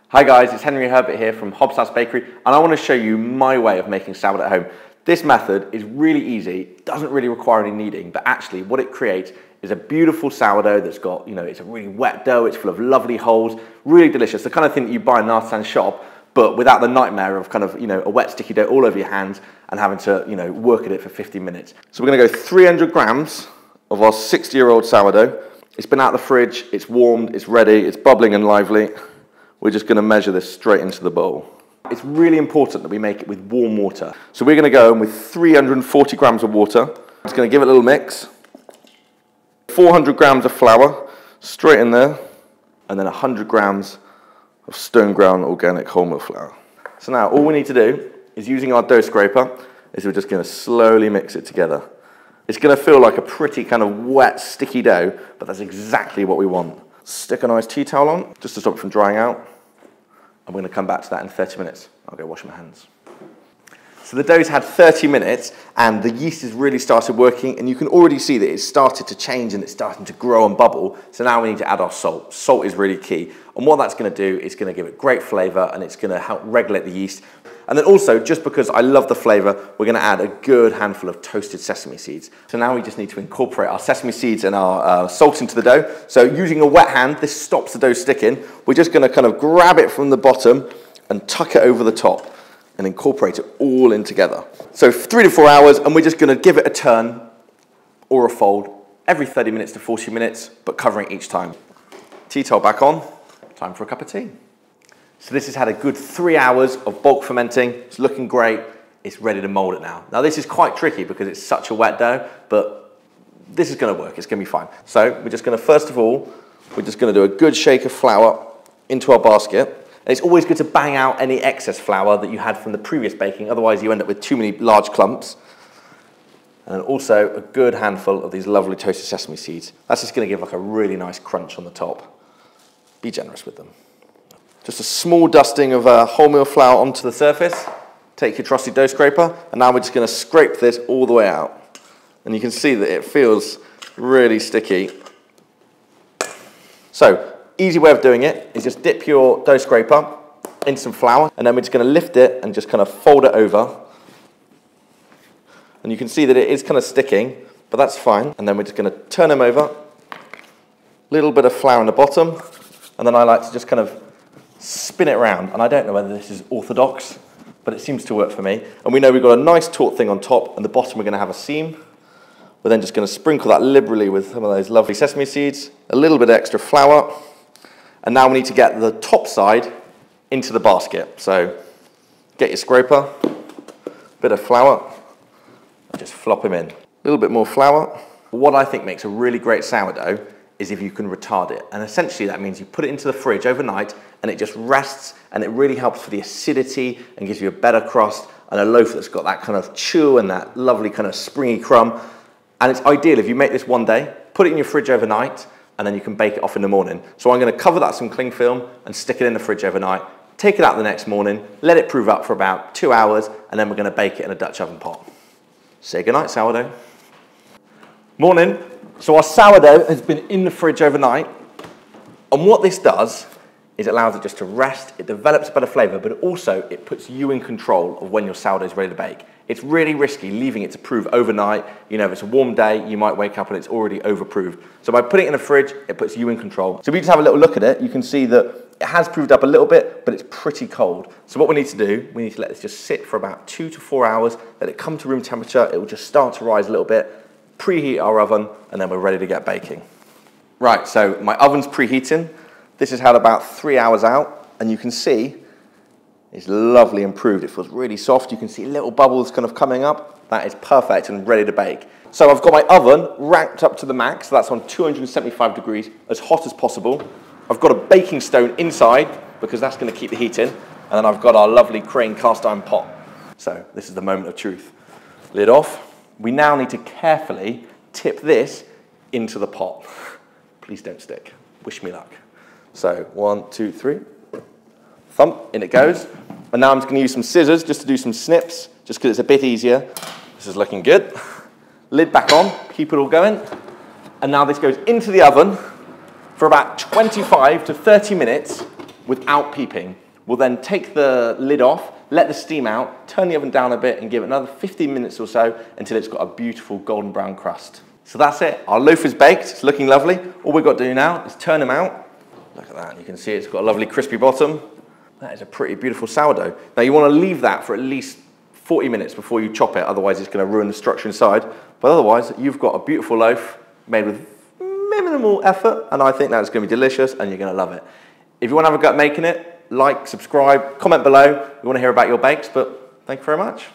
Hi guys, it's Herbert here from Hobbs Bakery, and I want to show you my way of making sourdough at home. This method is really easy, doesn't really require any kneading, but actually what it creates is a beautiful sourdough that's got, it's a really wet dough, it's full of lovely holes, really delicious, the kind of thing that you buy in an artisan shop, but without the nightmare of a wet sticky dough all over your hands and having to, work at it for 50 minutes. So we're going to go 300 grams of our 60-year-old sourdough. It's been out of the fridge, it's warmed, it's ready, it's bubbling and lively. We're just going to measure this straight into the bowl. It's really important that we make it with warm water. So we're going to go in with 340 grams of water. It's going to give it a little mix. 400 grams of flour, straight in there. And then 100 grams of stone ground organic wholemeal flour. So now all we need to do is, using our dough scraper, is we're just going to slowly mix it together. It's going to feel like a pretty kind of wet, sticky dough, but that's exactly what we want. Stick a nice tea towel on, just to stop it from drying out. And we're going to come back to that in 30 minutes. I'll go wash my hands. So the dough's had 30 minutes, and the yeast has really started working, and you can already see that it's started to change and it's starting to grow and bubble. So now we need to add our salt. Salt is really key. And what that's going to do is going to give it great flavour, and it's going to help regulate the yeast. And then also, just because I love the flavour, we're going to add a good handful of toasted sesame seeds. So now we just need to incorporate our sesame seeds and our salt into the dough. So using a wet hand, this stops the dough sticking. We're just going to kind of grab it from the bottom and tuck it over the top and incorporate it all in together. So 3 to 4 hours, and we're just going to give it a turn or a fold every 30 minutes to 40 minutes, but covering each time. Tea towel back on. Time for a cup of tea. So this has had a good 3 hours of bulk fermenting. It's looking great. It's ready to mold it now. Now this is quite tricky because it's such a wet dough, but this is going to work. It's going to be fine. So we're just going to, first of all, we're just going to do a good shake of flour into our basket. And it's always good to bang out any excess flour that you had from the previous baking. Otherwise you end up with too many large clumps. And also a good handful of these lovely toasted sesame seeds. That's just going to give like a really nice crunch on the top. Be generous with them. Just a small dusting of wholemeal flour onto the surface. Take your trusty dough scraper, and now we're just going to scrape this all the way out. And you can see that it feels really sticky. So, easy way of doing it is just dip your dough scraper in some flour, and then we're just going to lift it and just kind of fold it over. And you can see that it is kind of sticking, but that's fine. And then we're just going to turn them over. Little bit of flour on the bottom, and then I like to just kind of spin it around, and I don't know whether this is orthodox, but it seems to work for me. And we know we've got a nice taut thing on top, and the bottom we're going to have a seam. We're then just going to sprinkle that liberally with some of those lovely sesame seeds, a little bit of extra flour, and now we need to get the top side into the basket. So get your scraper, bit of flour, and just flop them in. A little bit more flour. What I think makes a really great sourdough is if you can retard it. And essentially that means you put it into the fridge overnight and it just rests, and it really helps for the acidity and gives you a better crust and a loaf that's got that kind of chew and that lovely kind of springy crumb. And it's ideal if you make this one day, put it in your fridge overnight, and then you can bake it off in the morning. So I'm going to cover that with some cling film and stick it in the fridge overnight, take it out the next morning, let it prove up for about 2 hours, and then we're going to bake it in a Dutch oven pot. Say goodnight, sourdough. Morning. So our sourdough has been in the fridge overnight, and what this does is it allows it just to rest, it develops a better flavour, but also it puts you in control of when your sourdough is ready to bake. It's really risky leaving it to prove overnight. If it's a warm day, you might wake up and it's already overproved. So by putting it in the fridge, it puts you in control. So if you just have a little look at it, you can see that it has proved up a little bit, but it's pretty cold. So what we need to do, we need to let this just sit for about 2 to 4 hours, let it come to room temperature, it will just start to rise a little bit, preheat our oven, and then we're ready to get baking. Right, so my oven's preheating. This has had about 3 hours out, and you can see it's lovely improved. It feels really soft. You can see little bubbles kind of coming up. That is perfect and ready to bake. So I've got my oven ranked up to the max, so that's on 275 degrees, as hot as possible. I've got a baking stone inside, because that's going to keep the heat in, and then I've got our lovely Crane cast iron pot. So this is the moment of truth. Lid off. We now need to carefully tip this into the pot. Please don't stick. Wish me luck. So 1, 2, 3. Thump, in it goes. And now I'm just going to use some scissors just to do some snips, just because it's a bit easier. This is looking good. Lid back on, keep it all going. And now this goes into the oven for about 25 to 30 minutes without peeping. We'll then take the lid off, let the steam out, turn the oven down a bit and give it another 15 minutes or so until it's got a beautiful golden brown crust. So that's it. Our loaf is baked, it's looking lovely. All we've got to do now is turn them out. Look at that, you can see it's got a lovely crispy bottom. That is a pretty beautiful sourdough. Now you want to leave that for at least 40 minutes before you chop it, otherwise it's going to ruin the structure inside. But otherwise, you've got a beautiful loaf made with minimal effort, and I think that's going to be delicious and you're going to love it. If you want to have a go at making it, like, subscribe, comment below. We want to hear about your bakes, but thank you very much.